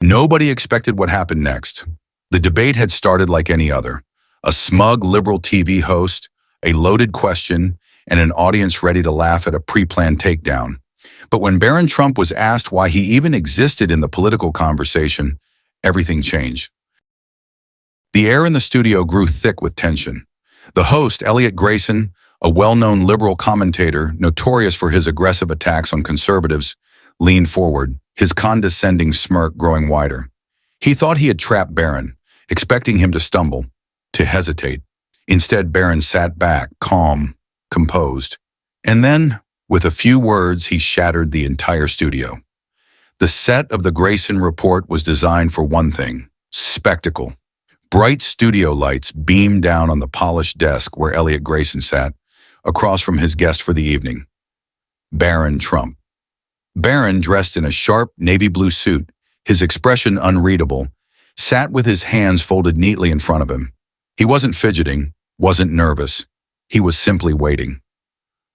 Nobody expected what happened next. The debate had started like any other. A smug liberal TV host, a loaded question, and an audience ready to laugh at a pre-planned takedown. But when Barron Trump was asked why he even existed in the political conversation, everything changed. The air in the studio grew thick with tension. The host, Elliot Grayson, a well-known liberal commentator notorious for his aggressive attacks on conservatives, leaned forward, his condescending smirk growing wider. He thought he had trapped Barron, expecting him to stumble, to hesitate. Instead, Barron sat back, calm, composed. And then, with a few words, he shattered the entire studio. The set of the Grayson Report was designed for one thing: spectacle. Bright studio lights beamed down on the polished desk where Elliot Grayson sat, across from his guest for the evening, Barron Trump. Barron, dressed in a sharp navy blue suit, his expression unreadable, sat with his hands folded neatly in front of him. He wasn't fidgeting, wasn't nervous. He was simply waiting.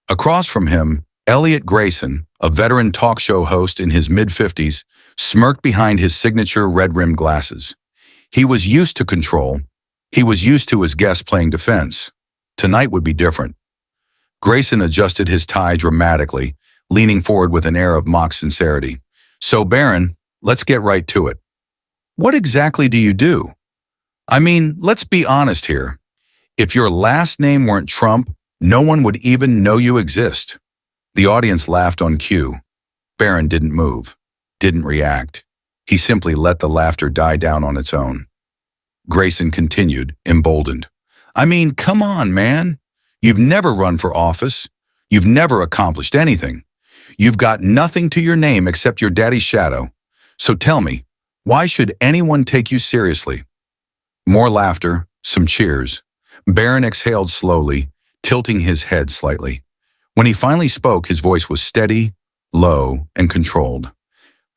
Across from him, Elliot Grayson, a veteran talk show host in his mid-50s, smirked behind his signature red-rimmed glasses. He was used to control. He was used to his guest playing defense. Tonight would be different. Grayson adjusted his tie dramatically, leaning forward with an air of mock sincerity. "So, Barron, let's get right to it. What exactly do you do? I mean, let's be honest here. If your last name weren't Trump, no one would even know you exist." The audience laughed on cue. Barron didn't move, didn't react. He simply let the laughter die down on its own. Grayson continued, emboldened. "I mean, come on, man. You've never run for office. You've never accomplished anything. You've got nothing to your name except your daddy's shadow. So tell me, why should anyone take you seriously?" More laughter, some cheers. Barron exhaled slowly, tilting his head slightly. When he finally spoke, his voice was steady, low, and controlled.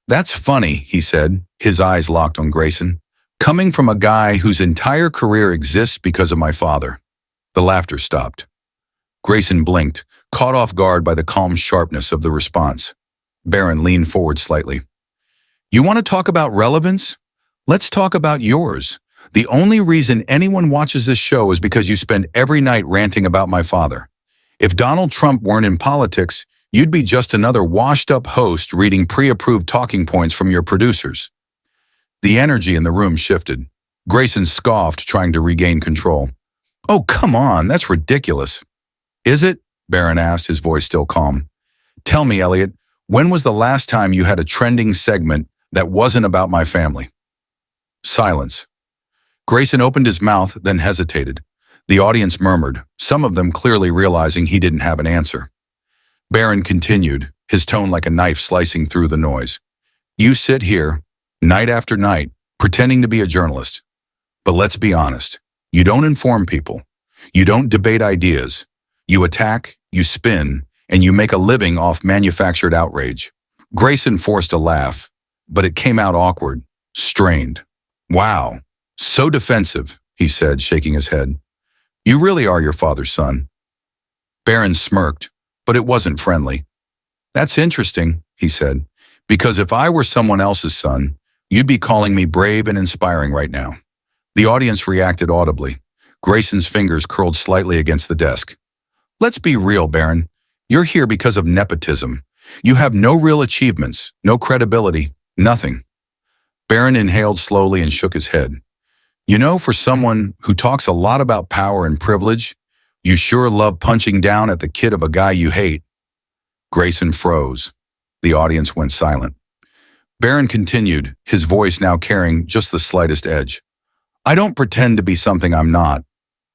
"That's funny," he said, his eyes locked on Grayson. "Coming from a guy whose entire career exists because of my father." The laughter stopped. Grayson blinked, caught off guard by the calm sharpness of the response. Barron leaned forward slightly. "You want to talk about relevance? Let's talk about yours. The only reason anyone watches this show is because you spend every night ranting about my father. If Donald Trump weren't in politics, you'd be just another washed-up host reading pre-approved talking points from your producers." The energy in the room shifted. Grayson scoffed, trying to regain control. "Oh, come on, that's ridiculous." "Is it?" Barron asked, his voice still calm. "Tell me, Elliot, when was the last time you had a trending segment that wasn't about my family?" Silence. Grayson opened his mouth, then hesitated. The audience murmured, some of them clearly realizing he didn't have an answer. Barron continued, his tone like a knife slicing through the noise. "You sit here, night after night, pretending to be a journalist. But let's be honest, you don't inform people. You don't debate ideas. You attack, you spin, and you make a living off manufactured outrage." Grayson forced a laugh, but it came out awkward, strained. "Wow, so defensive," he said, shaking his head. "You really are your father's son." Barron smirked, but it wasn't friendly. "That's interesting," he said, "because if I were someone else's son, you'd be calling me brave and inspiring right now." The audience reacted audibly. Grayson's fingers curled slightly against the desk. "Let's be real, Barron. You're here because of nepotism. You have no real achievements, no credibility, nothing." Barron inhaled slowly and shook his head. "You know, for someone who talks a lot about power and privilege, you sure love punching down at the kid of a guy you hate." Grayson froze. The audience went silent. Barron continued, his voice now carrying just the slightest edge. "I don't pretend to be something I'm not.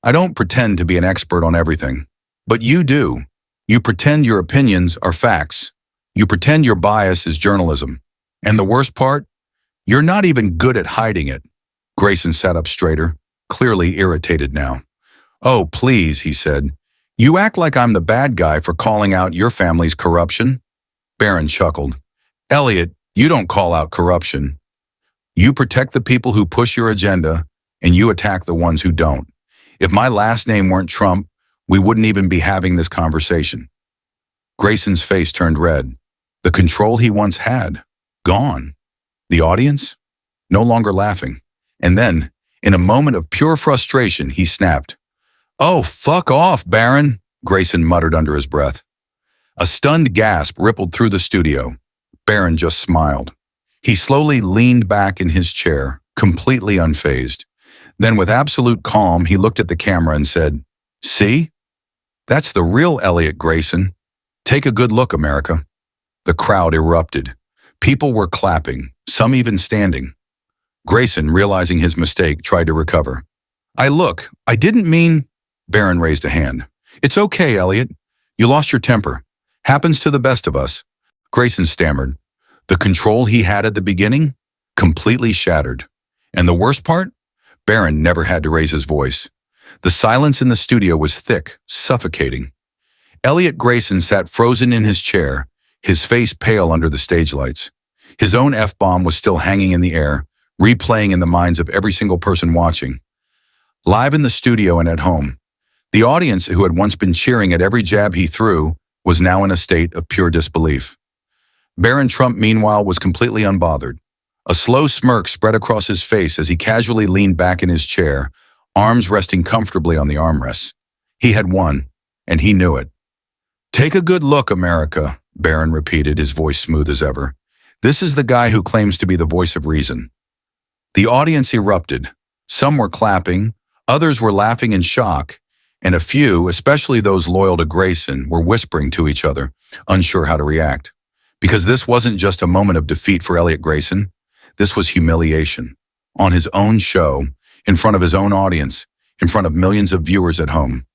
I don't pretend to be an expert on everything. But you do. You pretend your opinions are facts. You pretend your bias is journalism. And the worst part? You're not even good at hiding it." Grayson sat up straighter, clearly irritated now. "Oh, please," he said. "You act like I'm the bad guy for calling out your family's corruption." Barron chuckled. "Elliot, you don't call out corruption. You protect the people who push your agenda, and you attack the ones who don't. If my last name weren't Trump, we wouldn't even be having this conversation." Grayson's face turned red. The control he once had, gone. The audience? no longer laughing. And then, in a moment of pure frustration, he snapped. "Oh, fuck off, Barron," Grayson muttered under his breath. A stunned gasp rippled through the studio. Barron just smiled. He slowly leaned back in his chair, completely unfazed. Then with absolute calm, he looked at the camera and said, "See? That's the real Elliot Grayson. Take a good look, America." The crowd erupted. People were clapping, some even standing. Grayson, realizing his mistake, tried to recover. I didn't mean—" Barron raised a hand. "It's okay, Elliot. You lost your temper. Happens to the best of us." Grayson stammered. The control he had at the beginning? Completely shattered. And the worst part? Barron never had to raise his voice. The silence in the studio was thick, suffocating. Elliot Grayson sat frozen in his chair, his face pale under the stage lights. His own F-bomb was still hanging in the air, replaying in the minds of every single person watching. Live in the studio and at home, the audience, who had once been cheering at every jab he threw, was now in a state of pure disbelief. Barron Trump, meanwhile, was completely unbothered. A slow smirk spread across his face as he casually leaned back in his chair, arms resting comfortably on the armrests. He had won, and he knew it. "Take a good look, America," Barron repeated, his voice smooth as ever. "This is the guy who claims to be the voice of reason." The audience erupted. Some were clapping, others were laughing in shock, and a few, especially those loyal to Grayson, were whispering to each other, unsure how to react. Because this wasn't just a moment of defeat for Elliot Grayson. This was humiliation. On his own show, in front of his own audience, in front of millions of viewers at home.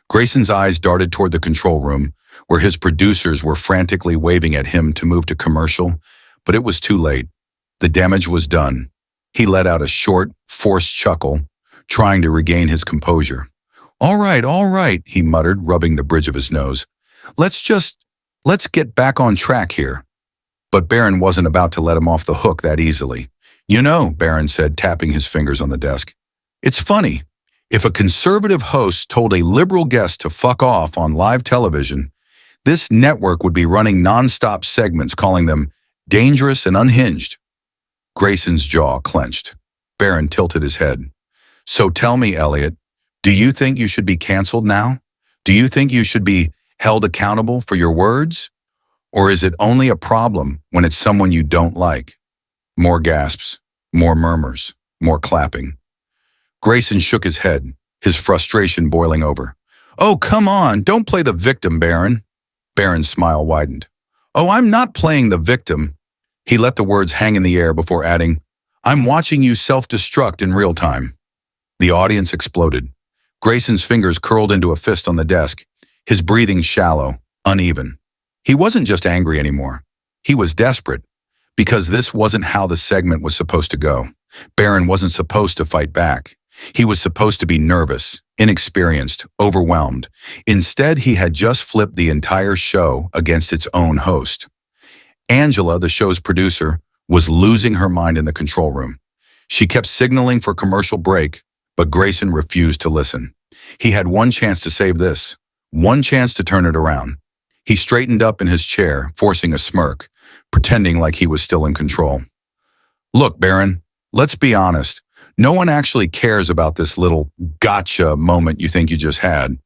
Grayson's eyes darted toward the control room, where his producers were frantically waving at him to move to commercial, but it was too late. The damage was done. He let out a short, forced chuckle, trying to regain his composure. All right, he muttered, rubbing the bridge of his nose. Let's get back on track here." But Barron wasn't about to let him off the hook that easily. "You know," Barron said, tapping his fingers on the desk, "it's funny. If a conservative host told a liberal guest to fuck off on live television, this network would be running non-stop segments calling them dangerous and unhinged." Grayson's jaw clenched. Barron tilted his head. "So tell me, Elliot, do you think you should be canceled now? Do you think you should be held accountable for your words? Or is it only a problem when it's someone you don't like?" More gasps, more murmurs, more clapping. Grayson shook his head, his frustration boiling over. "Oh, come on, don't play the victim, Barron." Barron's smile widened. "Oh, I'm not playing the victim." He let the words hang in the air before adding, "I'm watching you self-destruct in real time." The audience exploded. Grayson's fingers curled into a fist on the desk, his breathing shallow, uneven. He wasn't just angry anymore. He was desperate, because this wasn't how the segment was supposed to go. Barron wasn't supposed to fight back. He was supposed to be nervous, inexperienced, overwhelmed. Instead, he had just flipped the entire show against its own host. Angela, the show's producer, was losing her mind in the control room. She kept signaling for commercial break, but Grayson refused to listen. He had one chance to save this, one chance to turn it around. He straightened up in his chair, forcing a smirk, pretending like he was still in control. "Look, Barron, let's be honest. No one actually cares about this little gotcha moment you think you just had."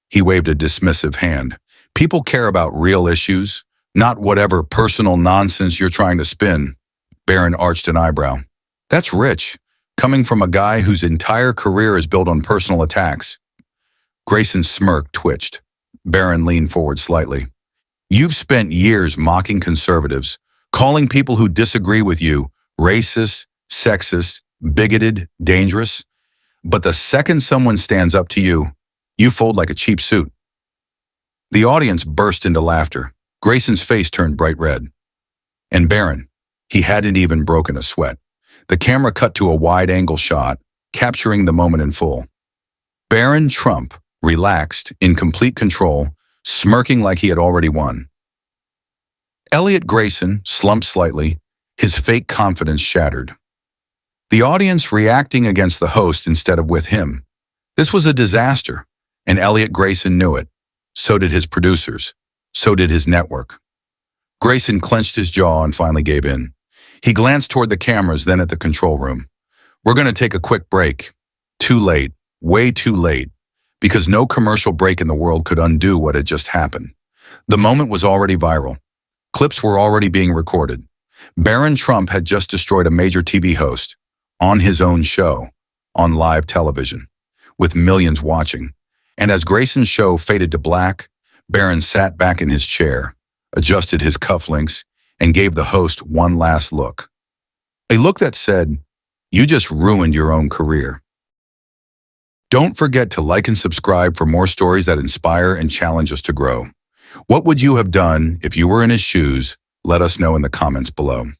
He waved a dismissive hand. "People care about real issues, not whatever personal nonsense you're trying to spin." Barron arched an eyebrow. "That's rich, coming from a guy whose entire career is built on personal attacks." Grayson's smirk twitched. Barron leaned forward slightly. "You've spent years mocking conservatives, calling people who disagree with you racist, sexist, bigoted, dangerous. But the second someone stands up to you, you fold like a cheap suit." The audience burst into laughter. Grayson's face turned bright red. And Barron, he hadn't even broken a sweat. The camera cut to a wide-angle shot, capturing the moment in full. Barron Trump, relaxed, in complete control, smirking like he had already won. Elliot Grayson slumped slightly, his fake confidence shattered. The audience reacting against the host instead of with him. This was a disaster, and Elliot Grayson knew it. So did his producers. So did his network. Grayson clenched his jaw and finally gave in. He glanced toward the cameras, then at the control room. We're going to take a quick break. Too late, way too late, because no commercial break in the world could undo what had just happened. The moment was already viral. Clips were already being recorded. Barron Trump had just destroyed a major TV host on his own show, on live television, with millions watching. And as Grayson's show faded to black, Barron sat back in his chair, adjusted his cufflinks, and gave the host one last look. A look that said, "You just ruined your own career." Don't forget to like and subscribe for more stories that inspire and challenge us to grow. What would you have done if you were in his shoes? Let us know in the comments below.